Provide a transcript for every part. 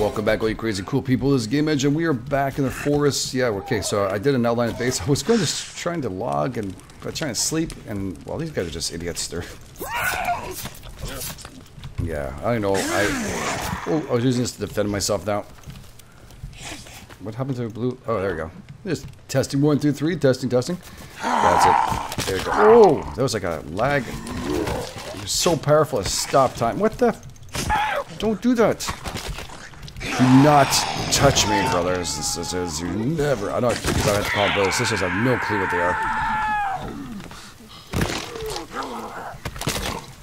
Welcome back, all you crazy cool people. This is Game Edge, and we are back in the forest. Yeah, okay, so I did an outline of base. I was going to trying to log and trying to sleep, and well, these guys are just idiots. They're yeah, I don't know. I was using this to defend myself now. What happened to blue? Oh, there we go. Just testing 1, 2, 3. Testing. That's it. There we go. Oh, that was like a lag. It was so powerful. It stopped time. What the? Don't do that. Do not touch me, brothers and sisters. You never. I know I have to call them brothers and sisters. I have no clue what they are.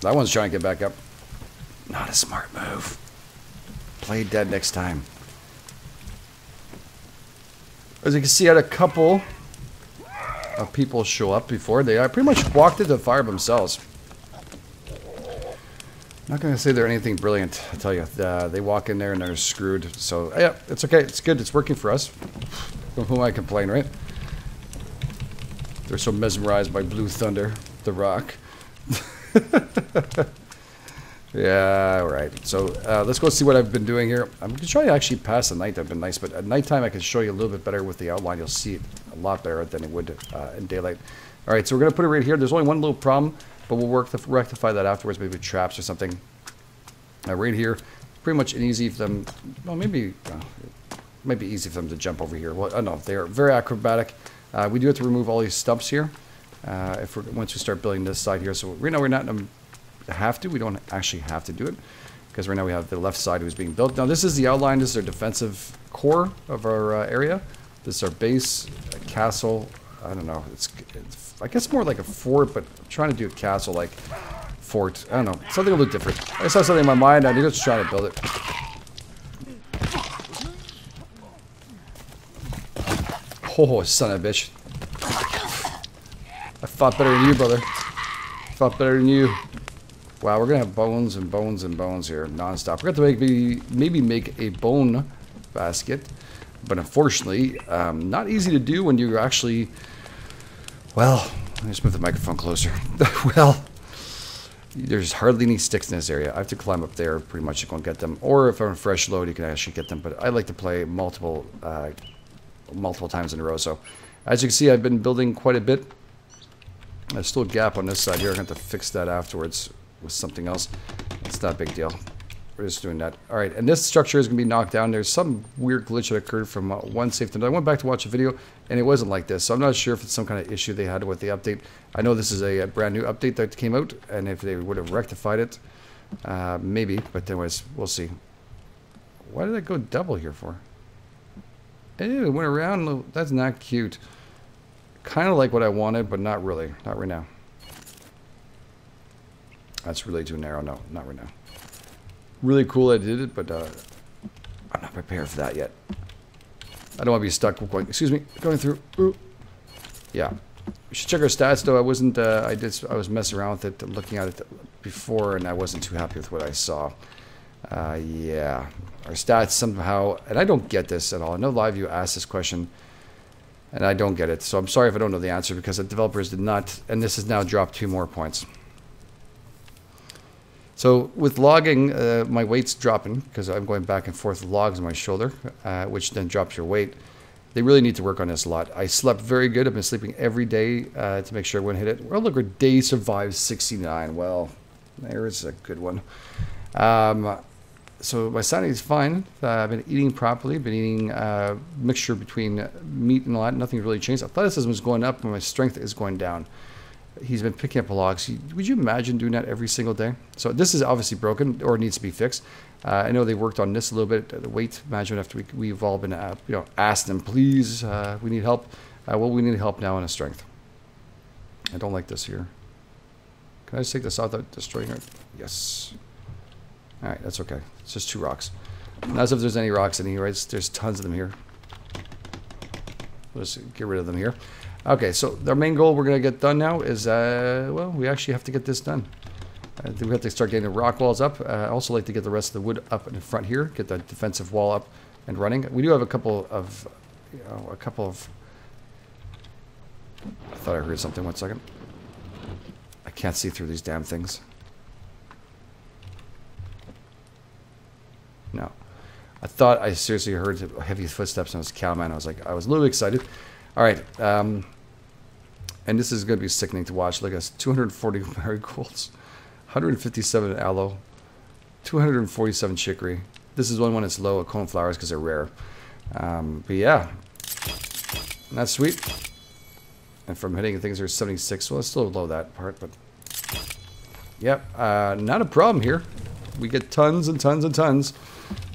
That one's trying to get back up. Not a smart move. Play dead next time. As you can see, I had a couple of people show up before. They pretty much walked into the fire themselves. Not going to say they're anything brilliant, I tell you. They walk in there and they're screwed. So, yeah, it's okay. It's good. It's working for us. Who am I complain, right? They're so mesmerized by Blue Thunder, the rock. Yeah, all right. So, let's go see what I've been doing here. I'm going to try to actually pass the night. That'd been nice. But at nighttime, I can show you a little bit better with the outline. You'll see it a lot better than it would in daylight. All right, so we're going to put it right here. There's only one little problem. But we'll work to rectify that afterwards, maybe with traps or something. Right here, pretty much easy for them. Well, maybe might be easy for them to jump over here. Well, no, they are very acrobatic. We do have to remove all these stumps here once we start building this side here. So right now we're not have to. We don't actually have to do it because right now we have the left side who's being built. Now this is the outline. This is our defensive core of our area. This is our base, castle. I don't know. It's I guess more like a fort, but I'm trying to do a castle like fort. I don't know. Something a little different. I saw something in my mind. I need to just try to build it. Oh, son of a bitch. I fought better than you, brother. I fought better than you. Wow, we're going to have bones and bones and bones here non-stop. We're going to have to maybe make a bone basket. But unfortunately, not easy to do when you're actually... Well, let me just move the microphone closer. Well, there's hardly any sticks in this area. I have to climb up there pretty much to go and get them. Or if I'm on fresh load, you can actually get them. But I like to play multiple times in a row. So as you can see, I've been building quite a bit. There's still a gap on this side here. I'm going to have to fix that afterwards with something else. It's not a big deal. We're just doing that. All right, and this structure is going to be knocked down. There's some weird glitch that occurred from one save to I went back to watch a video, and it wasn't like this. So I'm not sure if it's some kind of issue they had with the update. I know this is a brand new update that came out, and if they would have rectified it, maybe. But anyways, we'll see. Why did I go double here for? Ew, it went around. That's not cute. Kind of like what I wanted, but not really. Not right now. That's really too narrow. No, not right now. Really cool I did it, but I'm not prepared for that yet. I don't want to be stuck going, excuse me, going through. Ooh. Yeah. We should check our stats though. I wasn't I was messing around with it, looking at it before, and I wasn't too happy with what I saw. Yeah. Our stats somehow, and I don't get this at all. I know a lot of you asked this question and I don't get it. So I'm sorry if I don't know the answer because the developers did not, and this has now dropped 2 more points. So with logging, my weight's dropping because I'm going back and forth with logs on my shoulder, which then drops your weight. They really need to work on this a lot. I slept very good. I've been sleeping every day to make sure I wouldn't hit it. Well, look, our day survives 69. Well, there's a good one. So my sanity is fine. I've been eating properly. Been eating a mixture between meat and a lot. Nothing's really changed. Athleticism is going up and my strength is going down. He's been picking up logs. Would you imagine doing that every single day? So this is obviously broken or needs to be fixed. I know they worked on this a little bit, the weight management after we've all been, asked them, please, we need help. Well, we need help now in a strength. I don't like this here. Can I just take this out without destroying it? Yes. All right, that's okay. It's just 2 rocks. Not as if there's any rocks in here, right? There's tons of them here. Let's get rid of them here. Okay, so our main goal we're going to get done now is, well, we actually have to get this done. I think we have to start getting the rock walls up. I also like to get the rest of the wood up in front here, get the defensive wall up and running. We do have a couple of, I thought I heard something. 1 second. I can't see through these damn things. No. I thought I seriously heard heavy footsteps and it was Cowman. I was like, I was a little excited. All right. And this is going to be sickening to watch. Look at us, 240 marigolds, 157 aloe, 247 chicory. This is one when it's low, cone flowers because they're rare. But yeah, that's sweet. And from hitting things are 76. Well, it's still low that part, but yep, not a problem here. We get tons and tons and tons.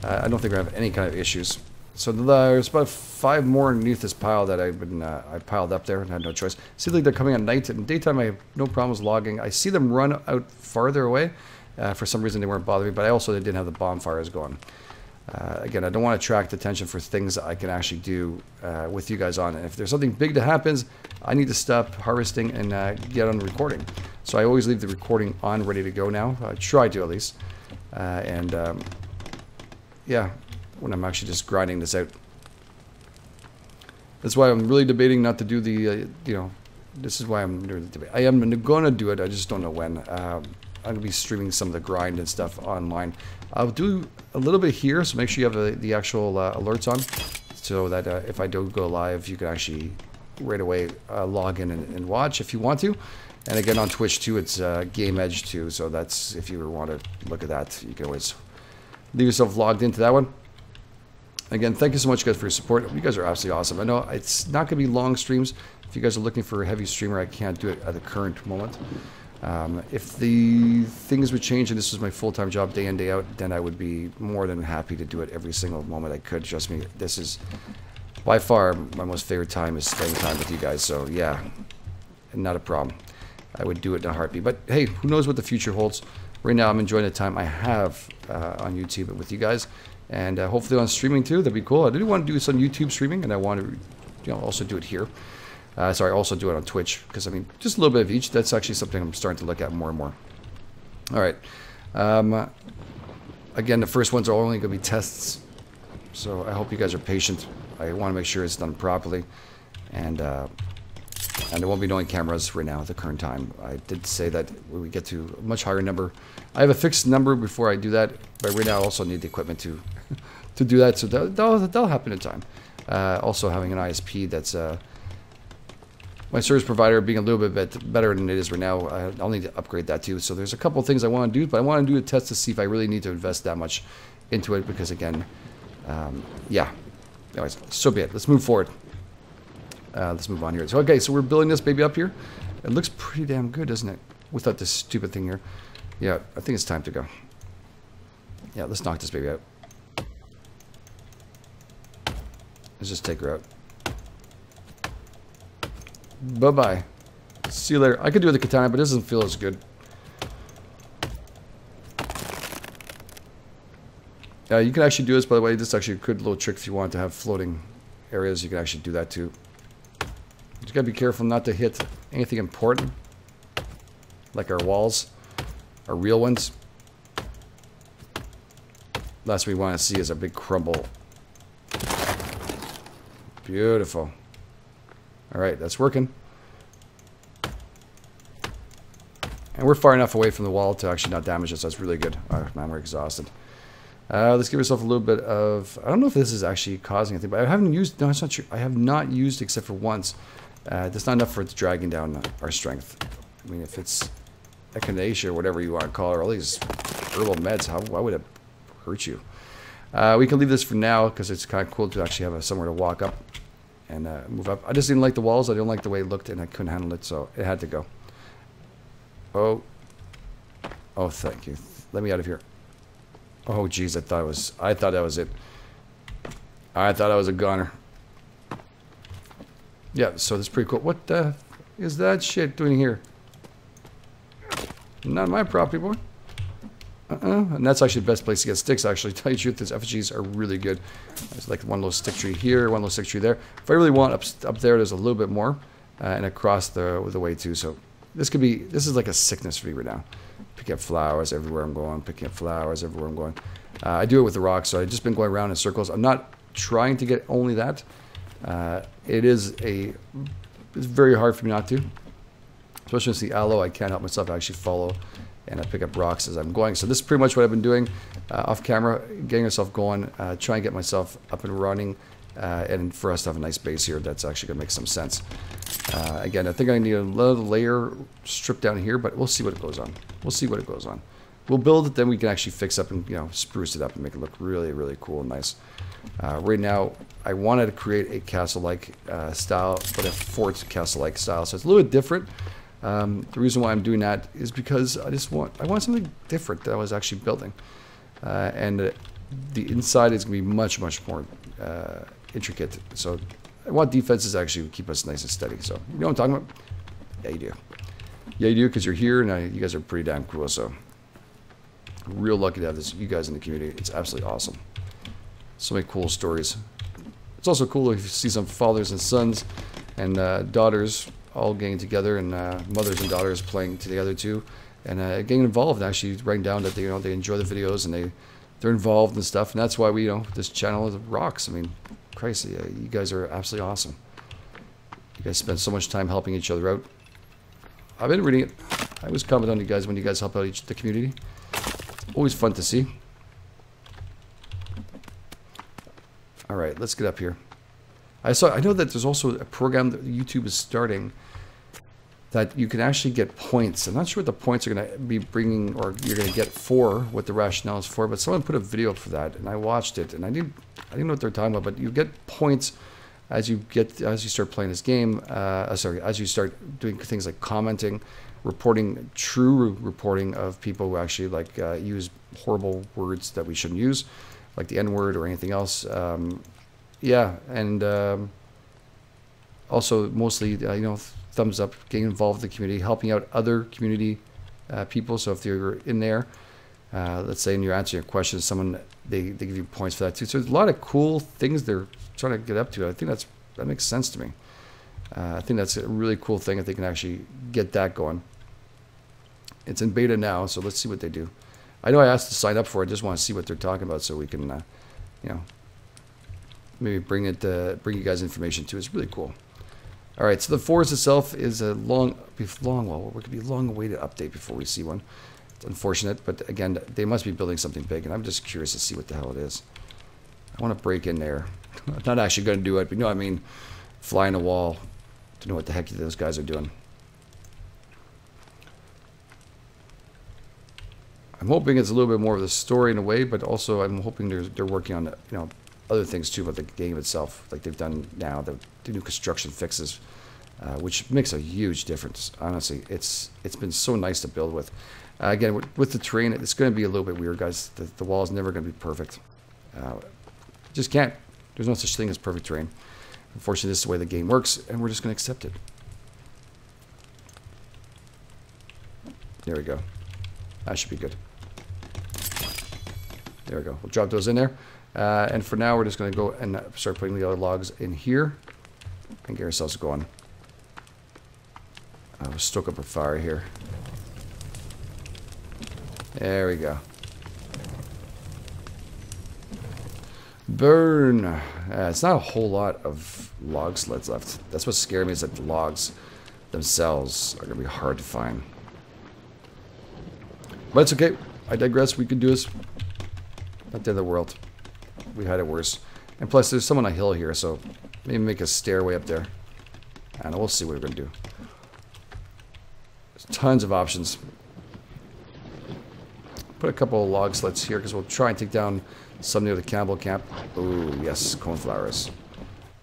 I don't think we have any kind of issues. So there's about 5 more underneath this pile that I piled up there and had no choice. See, like they're coming at night. In daytime, I have no problems logging. I see them run out farther away. For some reason, they weren't bothering me, but I also didn't have the bonfires going. Again, I don't want to attract attention for things that I can actually do with you guys on. And if there's something big that happens, I need to stop harvesting and get on recording. So I always leave the recording on, ready to go now. I try to at least. Yeah, when I'm actually just grinding this out. That's why I'm really debating not to do the, this is why I'm doing the debate. I am going to do it, I just don't know when. I'm going to be streaming some of the grind and stuff online. I'll do a little bit here, so make sure you have the actual alerts on, so that if I do go live, you can actually right away log in and watch if you want to. And again, on Twitch too, it's Game Edge too, so that's, if you want to look at that, you can always leave yourself logged into that one. Again, thank you so much, guys, for your support. You guys are absolutely awesome. I know it's not going to be long streams. If you guys are looking for a heavy streamer, I can't do it at the current moment. If the things would change and this was my full-time job day in, day out, then I would be more than happy to do it every single moment I could. Trust me, this is by far my most favorite time, is spending time with you guys. So yeah, not a problem. I would do it in a heartbeat. But hey, who knows what the future holds? Right now, I'm enjoying the time I have on YouTube with you guys, and hopefully on streaming too. That'd be cool. I do want to do this on YouTube streaming, and I want to, also do it here. Sorry, also do it on Twitch, because I mean, just a little bit of each. That's actually something I'm starting to look at more and more. All right. Again, the first ones are only going to be tests, so I hope you guys are patient. I want to make sure it's done properly, and there won't be no cameras right now at the current time. I did say that when we get to a much higher number, I have a fixed number before I do that, but right now I also need the equipment to do that, so that'll happen in time. Also having an ISP that's my service provider being a little bit better than it is right now, I'll need to upgrade that too. So there's a couple of things I want to do, but I want to do a test to see if I really need to invest that much into it, because again, yeah. Anyways, so be it. Let's move forward. Let's move on here. So okay, so we're building this baby up here. It looks pretty damn good, doesn't it? Without this stupid thing here. Yeah, I think it's time to go. Yeah, let's knock this baby out. Let's just take her out. Bye-bye. See you later. I could do it with the katana, but it doesn't feel as good. You can actually do this, by the way. This is actually a good little trick if you want to have floating areas. You can actually do that too. You gotta be careful not to hit anything important, like our walls, our real ones. Last we want to see is a big crumble. Beautiful. All right, that's working. And we're far enough away from the wall to actually not damage us. That's really good. Oh, man, we're exhausted. Let's give ourselves a little bit of... I don't know if this is actually causing anything, but I haven't used... No, it's not true. I have not used except for once. That's not enough for it dragging down our strength. I mean, if it's echinacea or whatever you want to call it, or all these herbal meds, why would it hurt you? We can leave this for now because it's kind of cool to actually have somewhere to walk up and move up. I just didn't like the walls. I didn't like the way it looked, and I couldn't handle it, so it had to go. Oh, thank you. Let me out of here. Oh, geez, I thought that was it. I thought I was a goner. Yeah, so that's pretty cool. What the is that shit doing here? Not my property, boy. And that's actually the best place to get sticks, actually. To tell you the truth, these effigies are really good. There's like one little stick tree here, one little stick tree there. If I really want up there, there's a little bit more. And across the way too. So this is like a sickness for me right now. Picking up flowers everywhere I'm going. Picking up flowers everywhere I'm going. I do it with the rocks, so I've just been going around in circles. I'm not trying to get only that. It's very hard for me not to. Especially with the aloe, I can't help myself. I actually follow and I pick up rocks as I'm going. So this is pretty much what I've been doing off camera, getting myself going, trying to get myself up and running, and for us to have a nice base here that's actually going to make some sense. Again, I think I need another layer stripped down here, but we'll see what it goes on. We'll see what it goes on. We'll build it, then we can actually fix up and, you know, spruce it up and make it look really, really cool and nice. Right now, I wanted to create a castle-like style, but a fort castle-like style, so it's a little bit different. The reason why I'm doing that is because I want something different that I was actually building, and the inside is going to be much, much more intricate. So I want defenses to actually keep us nice and steady. So you know what I'm talking about? Yeah, you do. Yeah, you do, because you're here, and you guys are pretty damn cool. So real lucky to have you guys in the community. It's absolutely awesome. So many cool stories. It's also cool if you see some fathers and sons and daughters all getting together, and mothers and daughters playing together too, and getting involved and actually writing down that they enjoy the videos and they're involved and stuff. And that's why this channel rocks. I mean, Christ, you guys are absolutely awesome. You guys spend so much time helping each other out. I've been reading it. I always comment on you guys when you guys help out the community. It's always fun to see. All right, let's get up here. I know that there's also a program that YouTube is starting that you can actually get points. I'm not sure what the points are going to be bringing, or you're going to get for, what the rationale is for, but someone put a video up for that, and I watched it, and I didn't know what they're talking about, but you get points as you start playing this game. As you start doing things like commenting, reporting, true reporting of people who actually use horrible words that we shouldn't use, like the N-word or anything else. Yeah, and also mostly, thumbs up, getting involved in the community, helping out other community people. So if you're in there, let's say, and you're answering a question, they give you points for that too. So there's a lot of cool things they're trying to get up to. I think that makes sense to me. I think that's a really cool thing if they can actually get that going. It's in beta now, so let's see what they do. I know I asked to sign up for it. I just want to see what they're talking about so we can, maybe bring you guys information too. It's really cool. All right, so the forest itself is a long awaited update before we see one. It's unfortunate, but again, they must be building something big, and I'm just curious to see what the hell it is. I want to break in there. I'm not actually going to do it, but you know what I mean? Fly in a wall to know what the heck those guys are doing. I'm hoping it's a little bit more of the story in a way, but also I'm hoping they're working on other things too about the game itself, like they've done now, the new construction fixes, which makes a huge difference. Honestly, it's been so nice to build with. Again, with the terrain, it's going to be a little bit weird, guys. The wall is never going to be perfect. Just can't. There's no such thing as perfect terrain. Unfortunately, this is the way the game works, and we're just going to accept it. There we go. That should be good. There we go. We'll drop those in there. And for now, we're just going to go and start putting the other logs in here and get ourselves going. We'll stoke up a fire here. There we go. Burn. It's not a whole lot of log sleds left. That's what scared me, is that the logs themselves are going to be hard to find. But it's okay. I digress. We can do this. Not the end of the world. We had it worse. And plus, there's someone on a hill here, so maybe make a stairway up there. And we'll see what we're going to do. There's tons of options. Put a couple of log sleds here, because we'll try and take down some near the cannibal camp. Ooh, yes, coneflowers.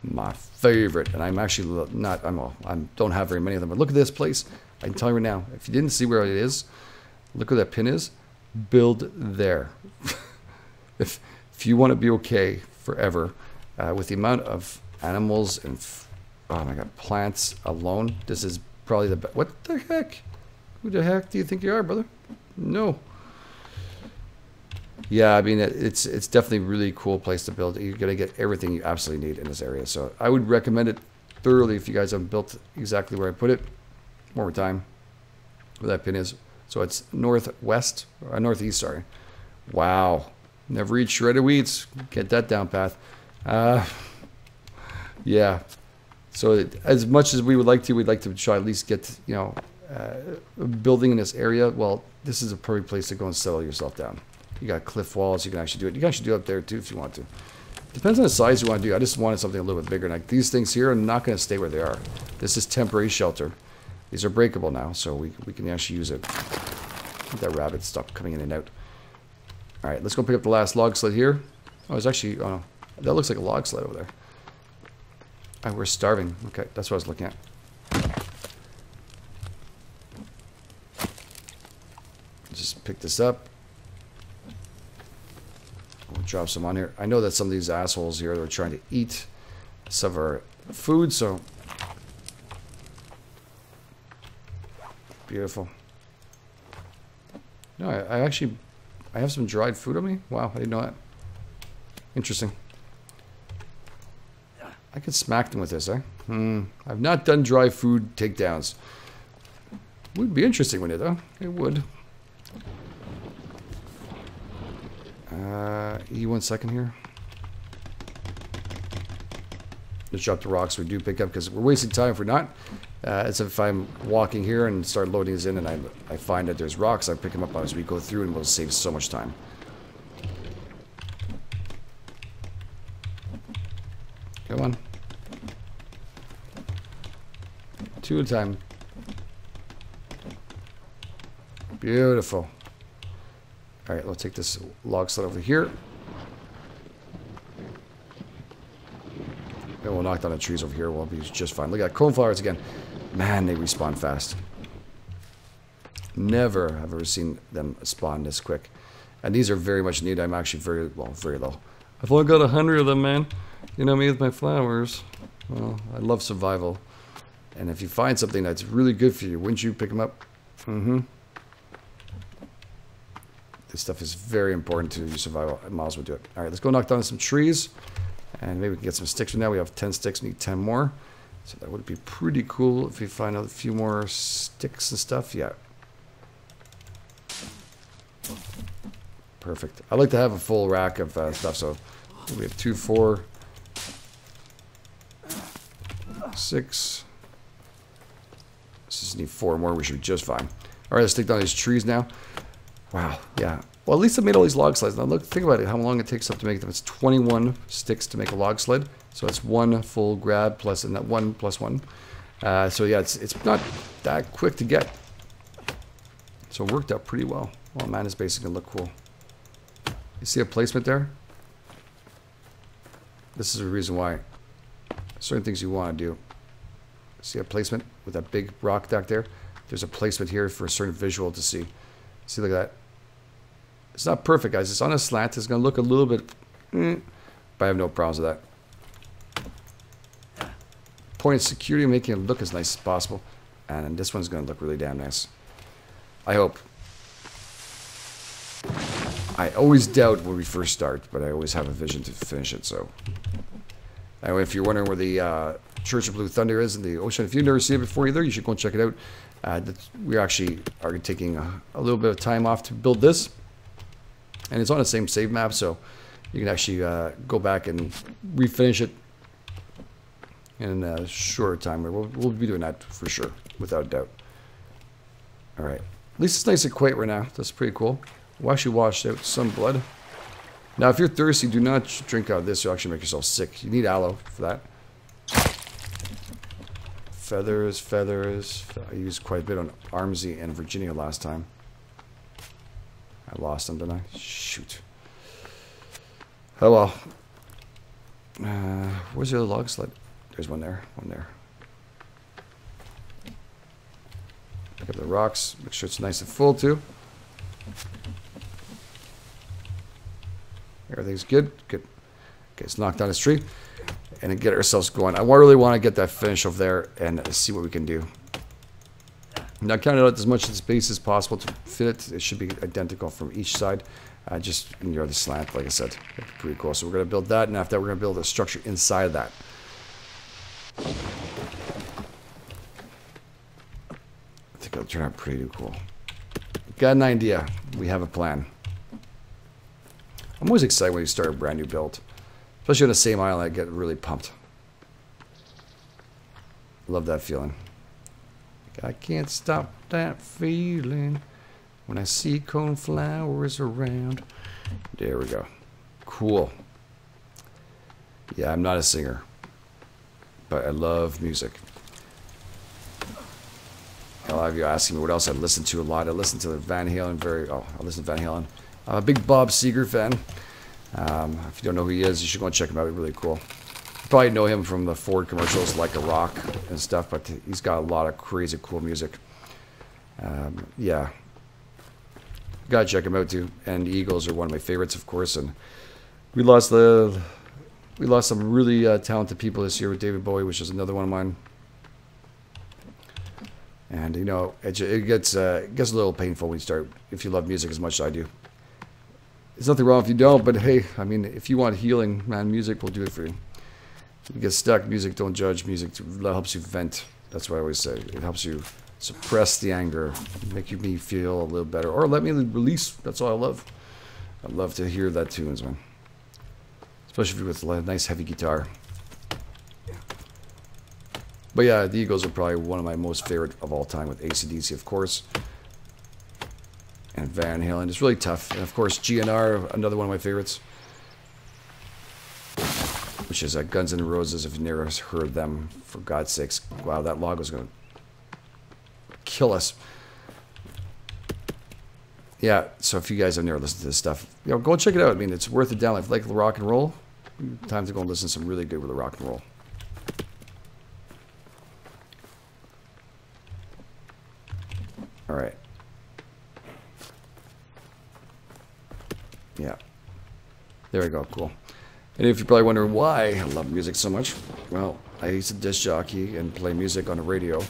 My favorite. And I'm actually not, I don't have very many of them. But look at this place. I can tell you right now, if you didn't see where it is, look where that pin is. Build there. If you want to be okay forever with the amount of animals and oh my god, plants alone, this is probably the best. What the heck? Who the heck do you think you are, brother? No. Yeah, I mean, it's definitely a really cool place to build. You're gonna get everything you absolutely need in this area. So I would recommend it thoroughly if you guys haven't built exactly where I put it. One more time, where that pin is. So it's northwest, or northeast, sorry. Wow. Never eat shredded wheats. Get that down, Path. Yeah. So as much as we would like to, we'd like to try at least get, building in this area, well, this is a perfect place to go and settle yourself down. You got cliff walls, you can actually do it. You can actually do it up there too if you want to. Depends on the size you want to do. I just wanted something a little bit bigger. Like these things here are not going to stay where they are. This is temporary shelter. These are breakable now, so we can actually use it. That rabbit stop coming in and out. All right, let's go pick up the last log sled here. Oh, it's actually, oh, that looks like a log sled over there. Oh, we're starving. Okay, that's what I was looking at. Just pick this up. We'll drop some on here. I know that some of these assholes here are trying to eat some of our food, so beautiful. No, I actually have some dried food on me. Wow, I didn't know that. Interesting. I could smack them with this, eh? I've not done dry food takedowns. Would be interesting, wouldn't it, though? It would. One second here. Let's drop the rocks we do pick up because we're wasting time if we're not. As if I'm walking here and start loading these in and I find that there's rocks, I pick them up as we go through and we'll save so much time. Come on. 2 at a time. Beautiful. Alright, we'll take this log sled over here. And we'll knock down the trees over here. We'll be just fine. Look at coneflowers again. Man, they respawn fast. Never have ever seen them spawn this quick. And these are very much needed. I'm actually very low. I've only got 100 of them, man. You know me with my flowers. Well, I love survival. And if you find something that's really good for you, wouldn't you pick them up? This stuff is very important to your survival. I might as well do it. Alright, let's go knock down some trees. And maybe we can get some sticks from now. We have 10 sticks, we need 10 more. So that would be pretty cool if we find a few more sticks and stuff. Yeah. Perfect. I like to have a full rack of stuff. So we have 2, 4, 6. Let's just need 4 more. We should be just fine. All right, let's take down these trees now. Wow. Yeah. Well, at least I made all these log sleds. Now look, think about it. How long it takes up to make them. It's 21 sticks to make a log sled. So it's 1 full grab plus, and that 1 plus 1. So yeah, it's not that quick to get. So it worked out pretty well. Oh man, it's basically gonna look cool. You see a placement there? This is the reason why. Certain things you want to do. See a placement with that big rock back there? There's a placement here for a certain visual to see. See, look at that. It's not perfect, guys. It's on a slant. It's going to look a little bit... but I have no problems with that. Point of security, making it look as nice as possible. And then this one's going to look really damn nice. I hope. I always doubt when we first start, but I always have a vision to finish it, so... Anyway, if you're wondering where the Church of Blue Thunder is in the ocean, if you've never seen it before either, you should go and check it out. We actually are taking a little bit of time off to build this. And it's on the same save map, so you can actually go back and refinish it in a shorter time. We'll be doing that for sure, without a doubt. All right. At least it's nice and quiet right now. That's pretty cool. We'll actually wash out some blood. Now, if you're thirsty, do not drink out of this. You'll actually make yourself sick. You need aloe for that. Feathers, feathers. I used quite a bit on Armsy and Virginia last time. I lost them, didn't I? Shoot. Oh well. Where's the other log sled? There's one there. One there. Pick up the rocks. Make sure it's nice and full too. Everything's good. Good. Okay, let's knock down this tree and then get ourselves going. I really want to get that finish over there and see what we can do. Now, count out as much of the space as possible to fit it. It should be identical from each side. Just in the other slant, like I said. Pretty cool. So we're going to build that, and after that, we're going to build a structure inside of that. I think it'll turn out pretty cool. Got an idea. We have a plan. I'm always excited when you start a brand new build. Especially on the same island, I get really pumped. Love that feeling. I can't stop that feeling when I see cornflowers around. There we go. Cool. Yeah, I'm not a singer, but I love music. A lot of you asking me what else I listen to a lot. I listen to Van Halen I listen to Van Halen. I'm a big Bob Seger fan. If you don't know who he is, you should go and check him out. He's really cool. You probably know him from the Ford commercials, like a rock and stuff, but he's got a lot of crazy cool music. Yeah. Gotta check him out too. And the Eagles are one of my favorites, of course. And we lost some really talented people this year with David Bowie, which is another one of mine. And you know, it gets a little painful when you start, if you love music as much as I do. There's nothing wrong if you don't, but hey, I mean, if you want healing, man, music will do it for you. If you get stuck, music don't judge. Music helps you vent. That's what I always say. It helps you suppress the anger, make me feel a little better, or let me release. That's all I love. I love to hear that tunes, man. Especially with a nice heavy guitar. But yeah, the Eagles are probably one of my most favorite of all time, with AC/DC, of course. And Van Halen. It's really tough. And of course, GNR, another one of my favorites. Which is Guns N' Roses, if you've never heard them, for God's sakes. Wow, that logo's going to kill us. Yeah, so if you guys have never listened to this stuff, you know, go and check it out. I mean, it's worth it down. If you like rock and roll, time to go and listen to some really good rock and roll. All right. Yeah. There we go. Cool. And if you're probably wondering why I love music so much, well, I used to disc jockey and play music on the radio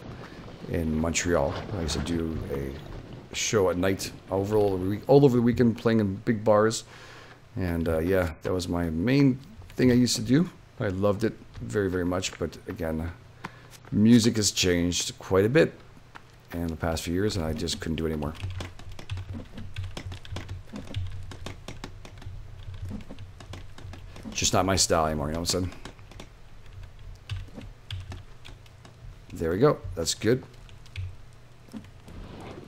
in Montreal. I used to do a show at night all over the weekend, playing in big bars. And yeah, that was my main thing I used to do. I loved it very, very much. But again, music has changed quite a bit in the past few years, and I just couldn't do it anymore. Just not my style anymore, you know what I'm saying? There we go. That's good.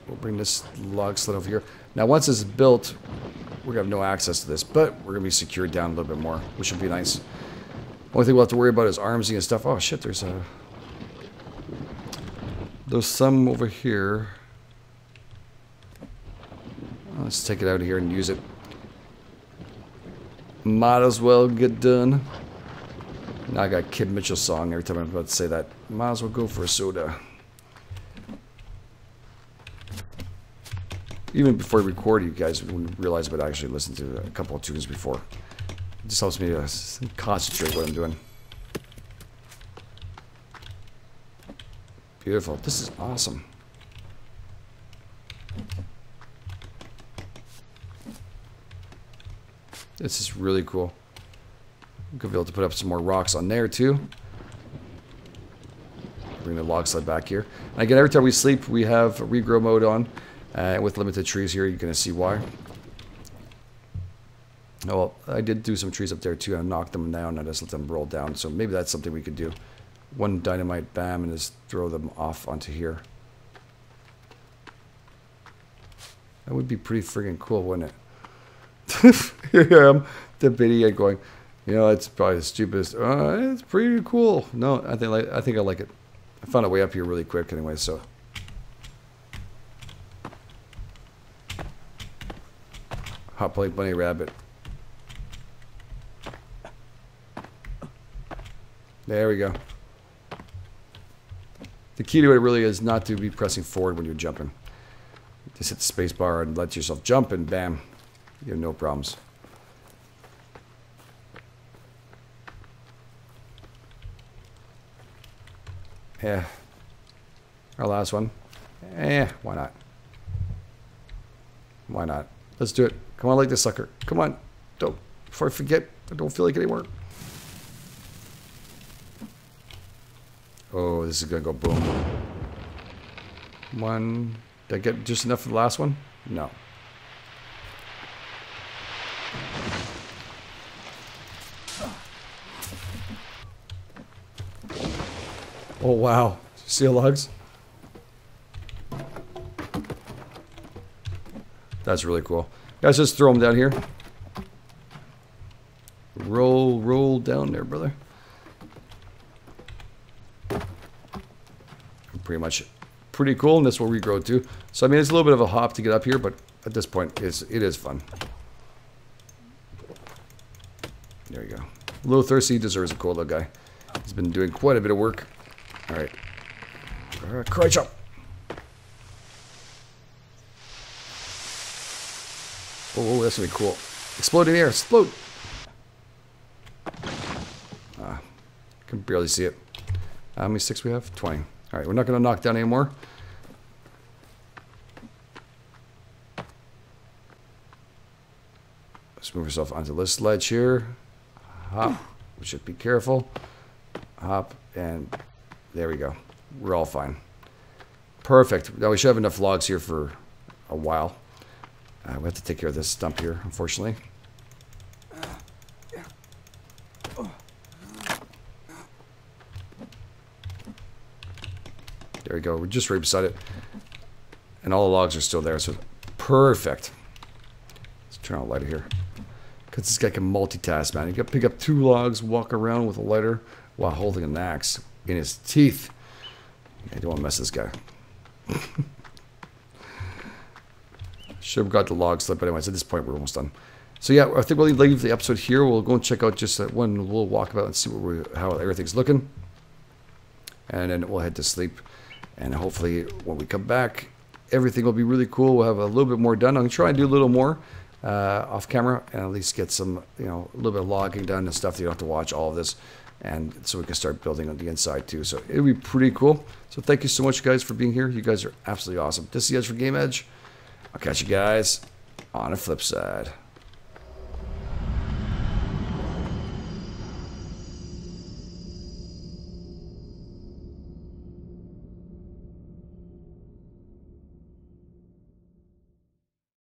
We'll bring this log sled over here. Now, once this is built, we're going to have no access to this, but we're going to be secured down a little bit more, which will be nice. Only thing we'll have to worry about is armsing and stuff. Oh, shit, there's some over here. Let's take it out of here and use it. Might as well get done. Now I got Kid Mitchell's song every time I'm about to say that. Might as well go for a soda. Even before I record, you guys wouldn't realize, but I actually listened to a couple of tunes before. It just helps me to concentrate what I'm doing. Beautiful. This is awesome. This is really cool. I'm going to be able to put up some more rocks on there too. Bring the log sled back here. And again, every time we sleep, we have regrow mode on. With limited trees here, you're going to see why. Oh, well, I did do some trees up there too. I knocked them down. I just let them roll down. So maybe that's something we could do. One dynamite, bam, and just throw them off onto here. That would be pretty friggin' cool, wouldn't it? Here I am, debating it, going, you know, it's probably the stupidest. It's pretty cool. No, I think I like it. I found a way up here really quick anyway, so. Hot plate bunny rabbit. There we go. The key to it really is not to be pressing forward when you're jumping. Just hit the space bar and let yourself jump, and bam, you have no problems. Yeah. Our last one. Why not? Why not? Let's do it. Come on, like this sucker. Come on. Don't. Before I forget, I don't feel like it anymore. Oh, this is going to go boom. One. Did I get just enough for the last one? No. Oh, wow. See the logs? That's really cool. Guys, just throw them down here. Roll down there, brother. Pretty cool, and this will regrow too. So I mean, it's a little bit of a hop to get up here, but at this point, it is fun. There you go. A little thirsty, he deserves a cool little guy. He's been doing quite a bit of work. All right, cry chop. Oh, that's gonna be cool. Explode in the air, explode. Can barely see it. How many sticks we have? 20. All right, we're not gonna knock down anymore. Let's move ourselves onto this ledge here. Hop. We should be careful. Hop, and there we go. We're all fine. Perfect. Now we should have enough logs here for a while. We have to take care of this stump here, unfortunately. There we go. We're just right beside it. And all the logs are still there, so perfect. Let's turn on a lighter here. Because this guy can multitask, man. You got to pick up 2 logs, walk around with a lighter while holding an axe in his teeth. I don't want to mess this guy. Should have got the log slip, but anyways, at this point, we're almost done. So yeah, I think we'll leave the episode here. We'll go and check out just that one little walkabout and see how everything's looking. And then we'll head to sleep. And hopefully, when we come back, everything will be really cool. We'll have a little bit more done. I'm going to try and do a little more off camera and at least get some, a little bit of logging done and stuff that you don't have to watch all of this. And so we can start building on the inside too. So it'll be pretty cool. So thank you so much, guys, for being here. You guys are absolutely awesome. This is the Edge for Game Edge. I'll catch you guys on the flip side.